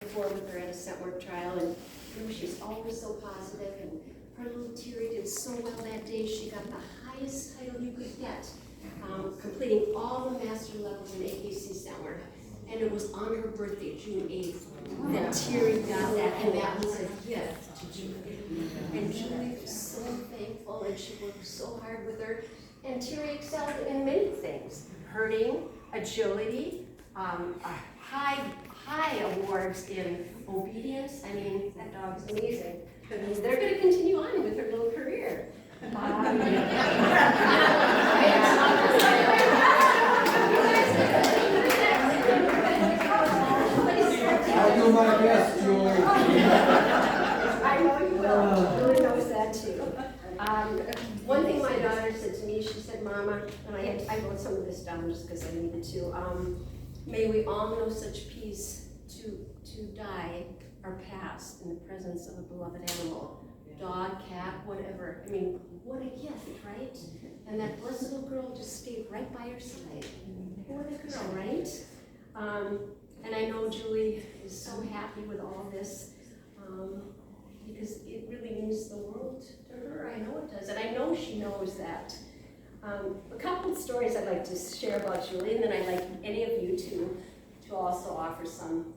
before with her at a scent work trial, and she's always so positive, and her little Terry did so well that day. She got the highest title you could get, completing all the master levels in AKC scent work. And it was on her birthday, June 8th, that Terry got that, and that was a gift to Julie. And Julie was so thankful, and she worked so hard with her. And Terry excelled in many things: herding, agility, high awards in obedience. I mean, that dog's amazing. But they're going to continue on with her little career. I'll do my best, Julie. I know you will. Julie knows that too. One thing my daughter said to me, she said, "Mama," and I wrote some of this down just because I needed to. May we all know such peace to die or pass in the presence of a beloved animal, dog, cat, whatever. I mean, what a gift, right? And that blessed little girl just stayed right by her side. What a girl, right? And I know Julie is so happy with all this because it really means the world to her. I know it does, and I know she knows that. A couple of stories I'd like to share about Julie, and then I'd like any of you to also offer some.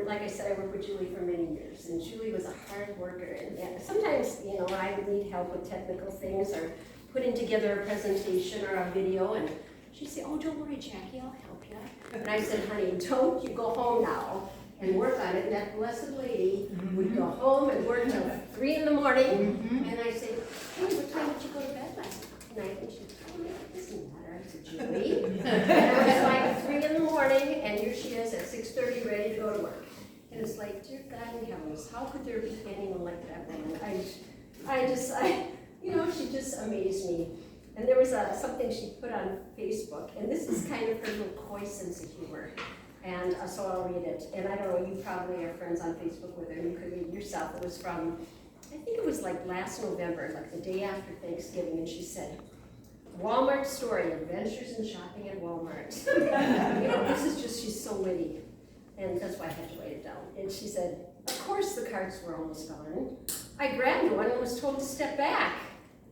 Like I said, I worked with Julie for many years, and Julie was a hard worker, and sometimes, I would need help with technical things or putting together a presentation or a video, and she'd say, "Oh, don't worry, Jackie, I'll help you." And I said, "Honey, don't you go home now and work on it." And that blessed lady would go home and work till 3 in the morning, and I said, "Hey, what time did you go to bed last night?" And she'd say, "Oh, it doesn't matter." I said, "Julie." And it was like 3 in the morning, and here she is at 6:30 ready to go to work. And it's like, dear God in heavens, how could there be anyone like that woman? She just amazed me. And there was something she put on Facebook, and this is kind of her little coy sense of humor. And so I'll read it. And I don't know, you probably are friends on Facebook with her, and you could read it yourself. It was from, I think it was like last November, like the day after Thanksgiving, and she said, "Walmart story, adventures in shopping at Walmart." This is just, she's so witty. And that's why I had to write it down. And she said, "Of course the carts were almost gone. I grabbed one and was told to step back.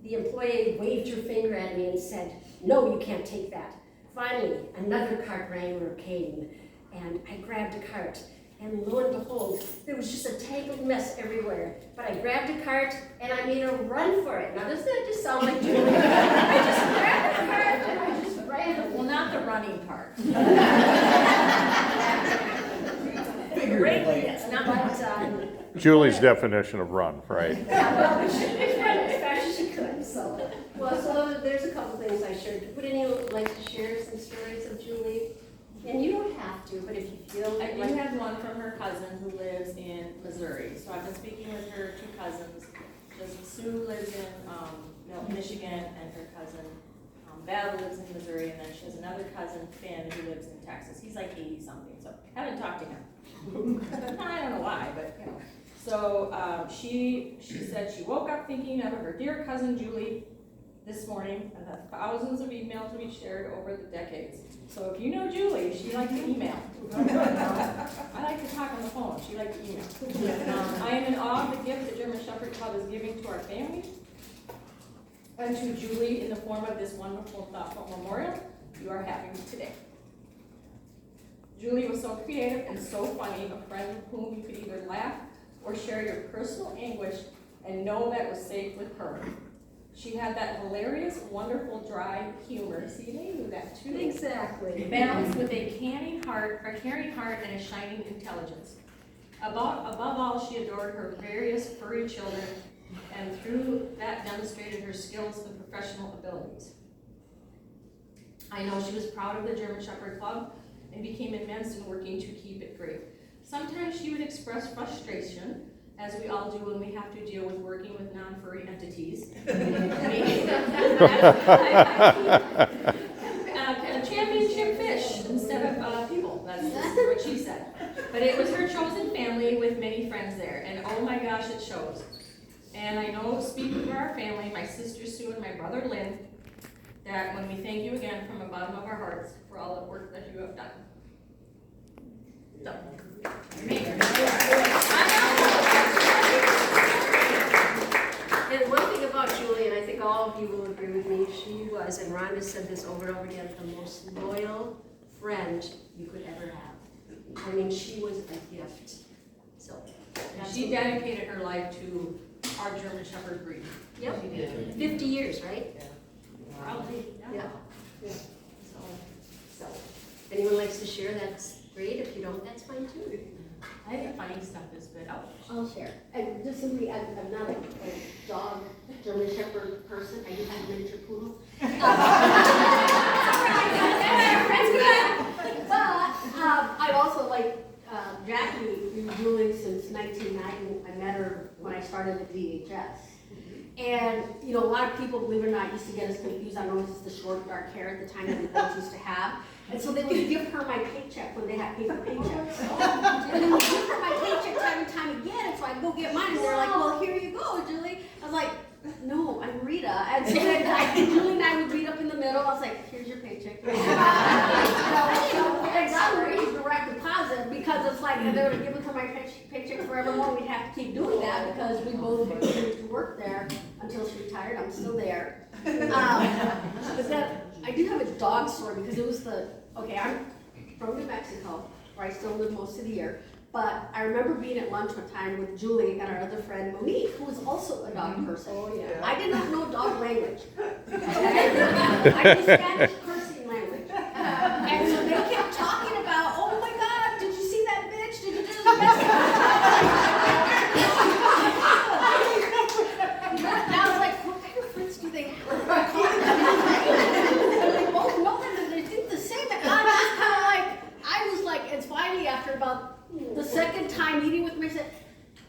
The employee waved her finger at me and said, 'No, you can't take that.' Finally, another cart wrangler came, and I grabbed a cart. And lo and behold, there was just a tangled mess everywhere. But I grabbed a cart and I made a run for it." Now, doesn't that just sound like Julie? I just grabbed a cart and I just ran. Well, not the running part. Figuratively. It's not But, Julie's definition of run, right? well, she ran as fast as she could. So there's a couple things I shared. Would anyone like to share some stories of Julie? And you don't have to, but if you feel I like... do have one from her cousin who lives in Missouri. So I've been speaking with her two cousins. Sue lives in Michigan, and her cousin Val lives in Missouri, and then she has another cousin, Finn, who lives in Texas. He's like 80-something, so I haven't talked to him. I don't know why, but So she said she woke up thinking of her dear cousin Julie this morning, and the thousands of emails we shared over the decades. So if you know Julie, she likes to email. I like to talk on the phone. She likes to email. I am in awe of the gift the German Shepherd Club is giving to our family and to Julie in the form of this wonderful, thoughtful memorial you are having today. Julie was so creative and so funny, a friend with whom you could either laugh or share your personal anguish and know that was safe with her. She had that hilarious, wonderful, dry humor. See, they knew that too. Exactly. Balanced with a caring heart and a shining intelligence. Above all, she adored her various furry children, and through that demonstrated her skills and professional abilities. I know she was proud of the German Shepherd Club and became immense in working to keep it great. Sometimes she would express frustration, as we all do when we have to deal with working with non-furry entities. Championship fish instead of people, that's what she said. But it was her chosen family with many friends there, and oh my gosh, it shows. And I know, speaking for our family, my sister Sue and my brother Lynn, that when we thank you again from the bottom of our hearts for all the work that you have done. And one thing about Julie, and I think all of you will agree with me, she was, and Rhonda said this over and over again, the most loyal friend you could ever have. I mean, she was a gift. So. She dedicated her life to our German Shepherd breed. Yep. She did. 50 years, right? Probably, Yeah. Yeah. So, anyone likes to share, that's great. If you don't, that's fine too. I think the funny stuff is good. I'll share. And just simply, I'm not a dog, German Shepherd person. I do have a miniature poodle. That's good. But I also like Jackie, been Julie since 1990. I met her when I started at DHS. And, you know, a lot of people, believe it or not, used to get us confused. I noticed the short, dark hair at the time that we both used to have. And so they would give her my paycheck when they had paper paychecks. And they would give her my paycheck time and time again. And so I'd go get mine. And they're like, well, here you go, Julie. I was like, no, I'm Rita. And so then Julie and I would meet up in the middle. I was like, here's your paycheck. And salary is direct deposit because it's like, and they would give it to my paycheck forevermore. We'd have to keep doing that because we both continued to work there until she retired. I'm still there. But then I do have a dog story because it was okay, I'm from New Mexico, where I still live most of the year. But I remember being at lunch one time with Julie and our other friend Monique, who was also a dog person. Oh, yeah. I did not know dog language. I knew Spanish cursing language. And so they kept talking about, oh my God, did you see that bitch? Did you do the best? And I was like, what kind of friends do they have? They both know them and they think the same. And I was kind of like, it's finally after about the second time eating with me, I said,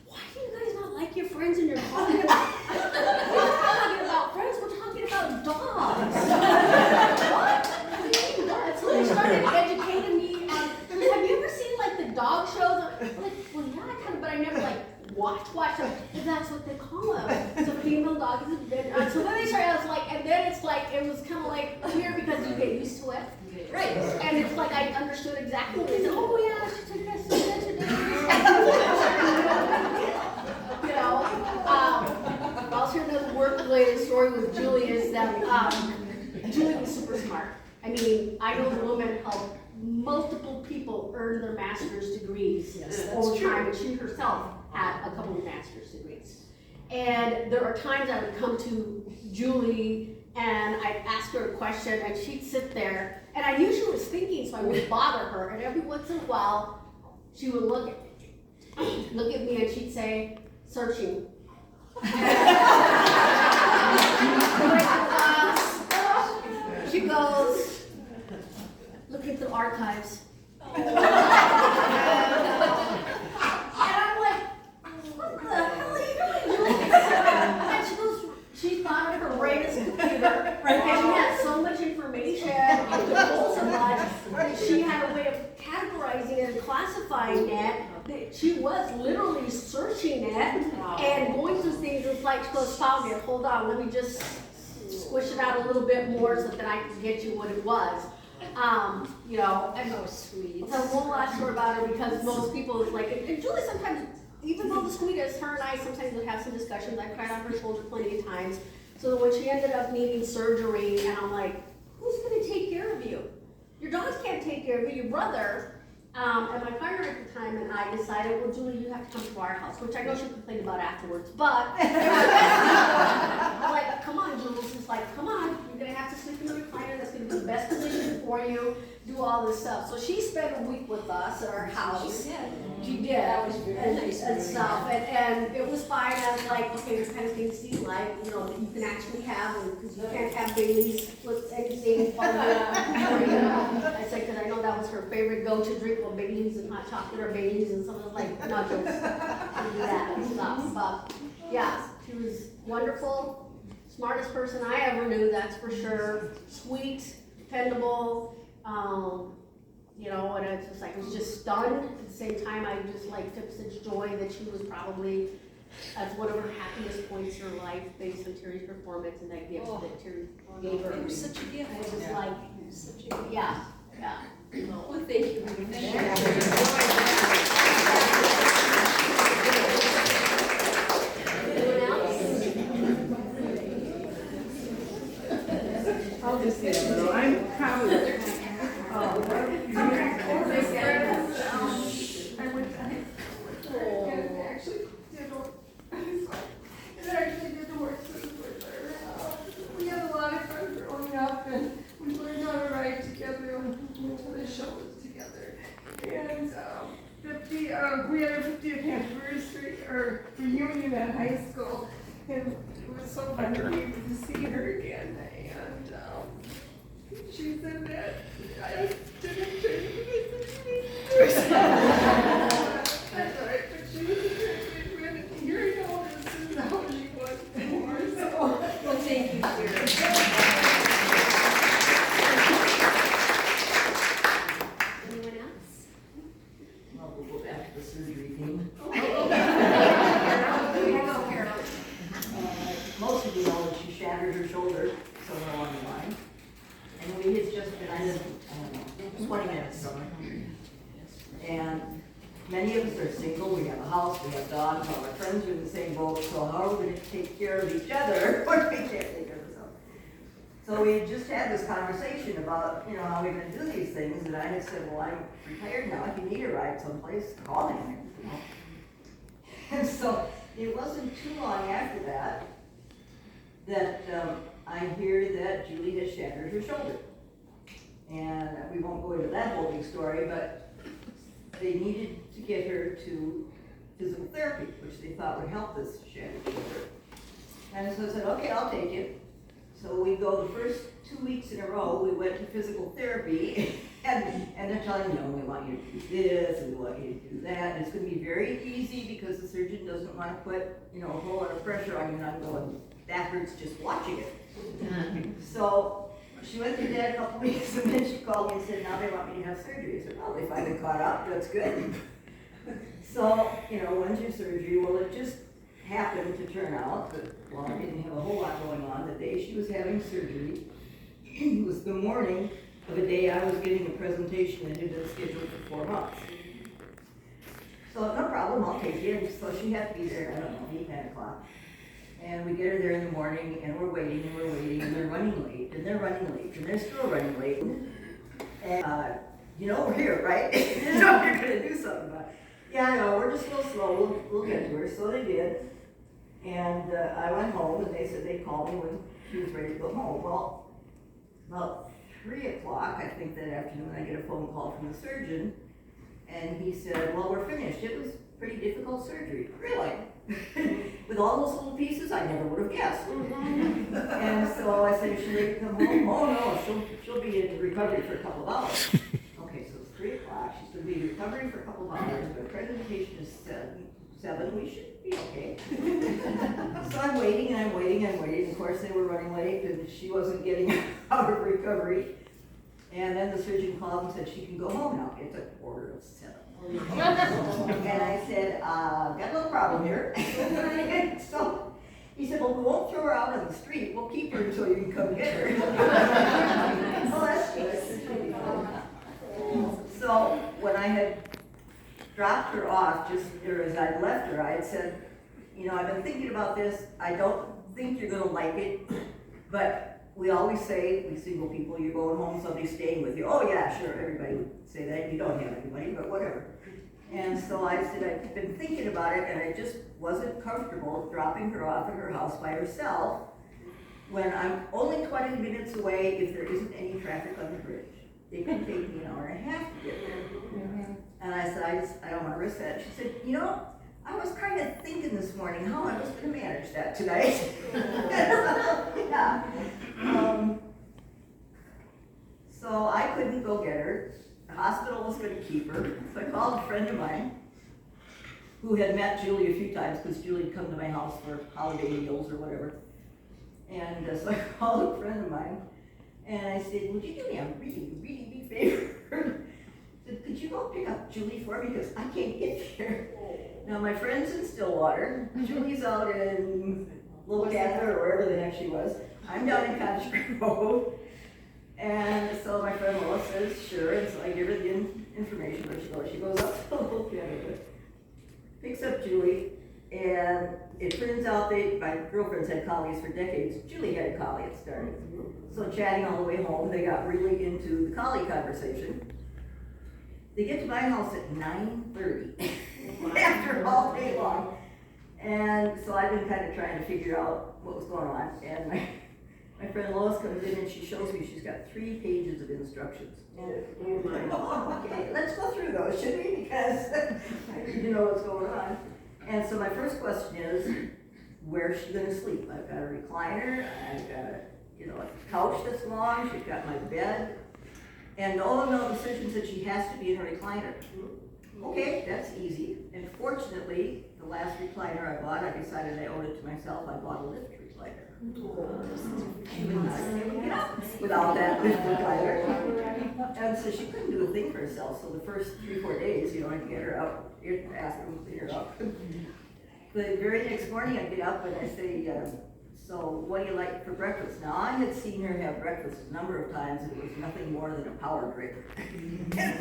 why do you guys not like your friends and you're talking about, we're not talking about friends, we're talking about dogs. What? So they started educating me on, have you ever seen like the dog shows? I'm like, well yeah, I kind of, but I never like watch them. But that's what they call them. It's a female dog. So then they started, I was like, and then it's like, it was kind of like weird because you get used to it. Right. And it's like I understood exactly what they said. Oh yeah, she took this and this and this. You know, I'll share another work-related story with Julie is that Julie was super smart. I mean, I know the woman helped multiple people earn their master's degrees over time, and she herself had a couple of master's degrees. And there are times I would come to Julie and I'd ask her a question and she'd sit there and I knew she was thinking, so I wouldn't bother her. And every once in a while, she would look at me and she'd say, searching. She goes, looking through archives. And I'm like, what the hell are you doing? And she goes, she thought of her brain as a computer, and she had so much information, and so much, that she had a way of categorizing it and classifying it, that she was literally searching it, and going through things. It's like, she goes, found it, hold on, let me just squish it out a little bit more so that I can get you what it was. You know, and that was sweet. So I won't last more about her because most people like, and Julie sometimes, even though the sweetest, her and I sometimes would have some discussions. I cried on her shoulder plenty of times. So when she ended up needing surgery, and I'm like, who's going to take care of you? Your dogs can't take care of you, your brother. And my partner at the time and I decided, well, Julie, you have to come to our house, which I know she complained about afterwards, but I'm like, come on, Julie. She's like, come on, you're going to have to sleep in the recliner. That's going to be the best position for you. Do all this stuff. So she spent a week with us at our house. She did. That was very nice. And stuff. And it was fine. I was like, okay, what kind of things do you like, you know, that you can actually have, because you can't have Bailey's, anything fun. I said, because I know that was her favorite go-to drink, well, Bailey's and hot chocolate or Bailey's, and some of like nachos. Do that and stuff. But yeah, she was wonderful, smartest person I ever knew, that's for sure. Sweet, dependable. You know, and it's just like, I was just stunned. At the same time, I just like took such joy that she was probably at one of her happiest points in her life based on Terry's performance and that gift that Terry gave her. It was such a gift. And it was like, Such a gift. yeah. Well, thank you. we had our 50th anniversary or reunion at high school, and it was so fun to be able to see her again. And she said that I didn't change anything. That's all right, but she was a great friend, and here you know, this is how she was before. So, Well, thank you, Sharon. Anyone else? Well, we'll go back to the surgery theme. Here you go, Carol. Most of you know that she shattered her shoulder somewhere along the line. And we had just been, I don't know, 20 minutes somewhere. And many of us are single, we have a house, we have dogs, all our friends are in the same boat, so how are we going to take care of each other when we can't take care of ourselves? So we had just had this conversation about, you know, how we're going to do these things, and I had said, well, I'm retired now, if you need a ride someplace, call me. You know? And so it wasn't too long after that I hear that Julie has shattered her shoulder. And we won't go into that whole big story, but they needed to get her to physical therapy, which they thought would help this shattered shoulder. And so I said, okay, I'll take it. So we go the first 2 weeks in a row, we went to physical therapy, and they're telling me, no, we want you to do this, and we want you to do that, and it's going to be very easy because the surgeon doesn't want to put, you know, a whole lot of pressure on you, and I'm going backwards just watching it. So she went through that a couple weeks, and then she called me and said, now they want me to have surgery. I said, well, if I've been caught up, that's good. So, you know, when's your surgery? Well, it just happened to turn out that, well, I didn't have a whole lot going on. The day she was having surgery, it was the morning of a day I was getting a presentation that had been scheduled for 4 months. So, no problem, I'll take you. And so she had to be there, I don't know, 8, 9 o'clock. And we get her there in the morning, and we're waiting, and they're running late, and they're running late, and they're still running late. And, you know, we're here, right? You know, you're gonna do something about it. Yeah, I know, we're just a little slow, we'll get to her. So they did. And I went home, and they said they'd call me when she was ready to go home. Well, about 3 o'clock, I think that afternoon, I get a phone call from the surgeon, and he said, well, we're finished. It was pretty difficult surgery. Really? With all those little pieces, I never would have guessed. And so I said, is she ready to come home? Oh no, she'll be in recovery for a couple of hours. Okay, so it's 3 o'clock. She's going to be in recovery for a couple of hours. But presentation is 7. We should be okay. So I'm waiting and I'm waiting and waiting. Of course, they were running late and she wasn't getting out of recovery. And then the surgeon called and said she can go home now. It's 6:45. And I said, got a little problem here. So he said, well, we won't throw her out on the street. We'll keep her until you can come get her. Oh, that's good. So when I had dropped her off, or as I left her, I had said, you know, I've been thinking about this. I don't think you're going to like it, but we always say, we single people, you're going home, somebody's staying with you. Oh yeah, sure, everybody would say that. You don't have anybody, but whatever. And so I said, I've been thinking about it, and I just wasn't comfortable dropping her off at her house by herself when I'm only 20 minutes away if there isn't any traffic on the bridge. It can take me an hour and a half to get there. And I said, I don't want to risk that. She said, you know, I was kind of thinking this morning how I was going to manage that tonight. Yeah. So I couldn't go get her. The hospital was going to keep her. So I called a friend of mine who had met Julie a few times because Julie had come to my house for holiday meals or whatever. And so I called a friend of mine and I said, would you do me a really, really big favor? I said, could you go pick up Julie for me because I can't get there. Now my friend's in Stillwater. Julie's out in Little Cather or wherever the heck she was. I'm down in Cottage Grove. And so my friend Lois says, sure, and so I give her the information where she goes. She goes up to Little Cather, picks up Julie, and it turns out my girlfriends had collies for decades. Julie had a collie at started. So chatting all the way home, they got really into the collie conversation. They get to my house at 9:30 after all day long. And so I've been kind of trying to figure out what was going on. And my My friend Lois comes in and she shows me she's got 3 pages of instructions. Oh my. Okay, let's go through those, should we? Because I need to know what's going on. And so my first question is, where's she gonna sleep? I've got a recliner, I've got a couch that's long, she's got my bed, and no decision that she has to be in a recliner. Okay, that's easy. And fortunately, the last recliner I bought, I decided I owed it to myself. I bought a lift recliner. She would not be able to get up without that lift recliner. And so she couldn't do a thing for herself. So the first 3-4 days, I'd get her out, in the bathroom, clean her up. The very next morning, I get up and I say, so what do you like for breakfast? Now, I had seen her have breakfast a number of times, and it was nothing more than a power drink.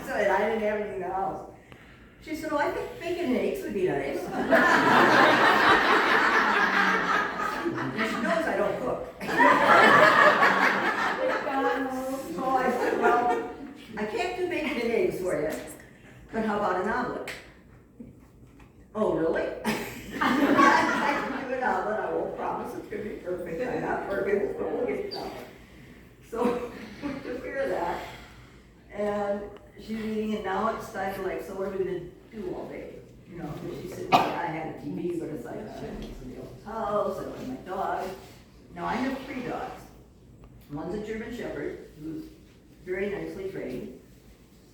So I didn't have anything in the house. She said, oh, I think bacon and eggs would be nice. And she knows I don't cook. So I said, well, I can't do bacon and eggs for you, but how about an omelet? Oh, really? I can do an omelet. I won't promise it's going to be perfect. I'm not perfect, but we'll get it done. So we took care of that. And she's eating, and now it's time to so what are we going to do all day? She said, I had a TV, but it's like, I was in the old house, I love my dog. Now, I have 3 dogs. One's a German Shepherd, who's very nicely trained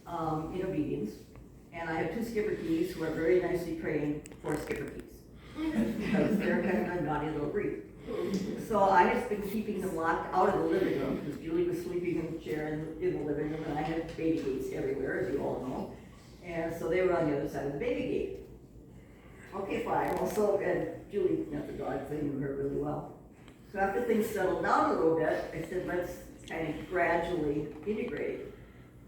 in obedience. And I have 2 Schipperkes who are very nicely trained for Schipperkes. Because they're kind of a naughty little breed. So I have been keeping them locked out of the living room, because Julie was sleeping in the chair in the living room, and I had baby gates everywhere, as you all know. And so they were on the other side of the baby gate. Okay, fine. Also, and Julie, not the dog thing, knew her really well. So after things settled down a little bit, I said, let's kind of gradually integrate.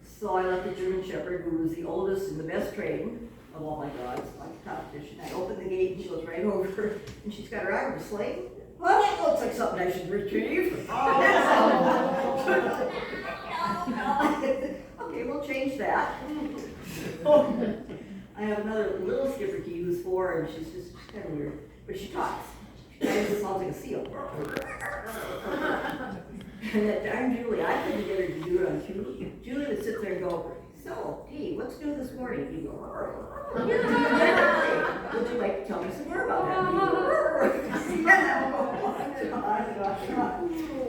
So I let the German Shepherd, who was the oldest and the best trained of all my dogs, like competition. I opened the gate and she goes right over, and she's got her arm in a sling. Well, that looks like something I should retrieve. Okay, we'll change that. I have another little Schipperke who's 4, and she's just kind of weird, but she talks. She kind of sounds like a seal. And that darn Julie, I couldn't get her to do it on cue. Julie would sit there and go, so, Dee, what's new this morning? You go, would you like to tell me some more about that?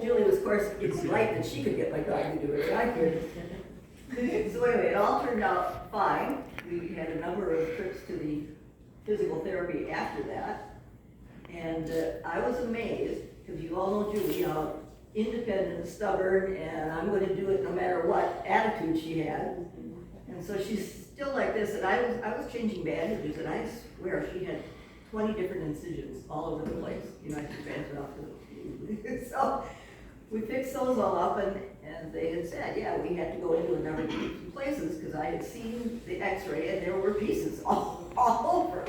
Julie was, of course, it's right that she could get my dog to do it, I could. So anyway, it all turned out fine. We had a number of trips to the physical therapy after that. And I was amazed, because you all know Julie, how independent, stubborn, and I'm going to do it no matter what attitude she had. And so she's still like this, and I was changing bandages, and I swear she had 20 different incisions all over the place. I took bandages off to the So we fixed those all up, and they had said, yeah, we had to go into a number of places, because I had seen the x-ray, and there were pieces all over.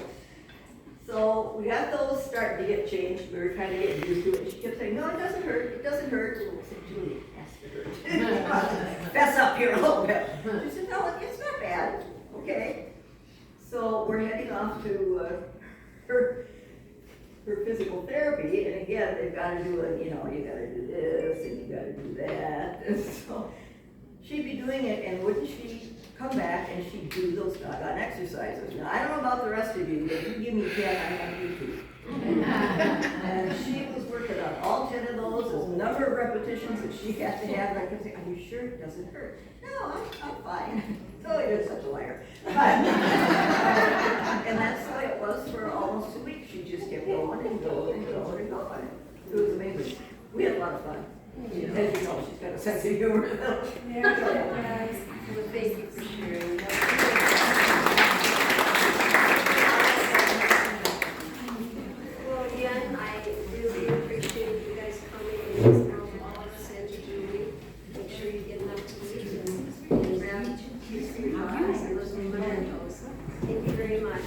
So we got those starting to get changed. We were kind of getting used to it. She kept saying, no, it doesn't hurt. It doesn't hurt. I said, Julie, it has to hurt. Fess up here a little bit. She said, no, it's not bad. Okay. So we're heading off to her physical therapy. And again, they've got to do it, you got to do this and you got to do that. And so she'd be doing it, and wouldn't she come back and she'd do those doggone exercises. Now, I don't know about the rest of you, but if you give me 10, I want you to. And she was working on all 10 of those, there's a number of repetitions that she had to have, and I kept saying, are you sure it doesn't hurt? No, I'm fine. Totally is such a liar. And that's the way it was for almost 2 weeks. She just kept going and going and going and going. It was amazing. We had a lot of fun. As you know, she's got a sense of humor. Well, thank you for sharing. Well, again, I really appreciate you guys coming and all of us and to Julie. Make sure you get enough to eat and grab these free dogs and those mementos. Thank you very much.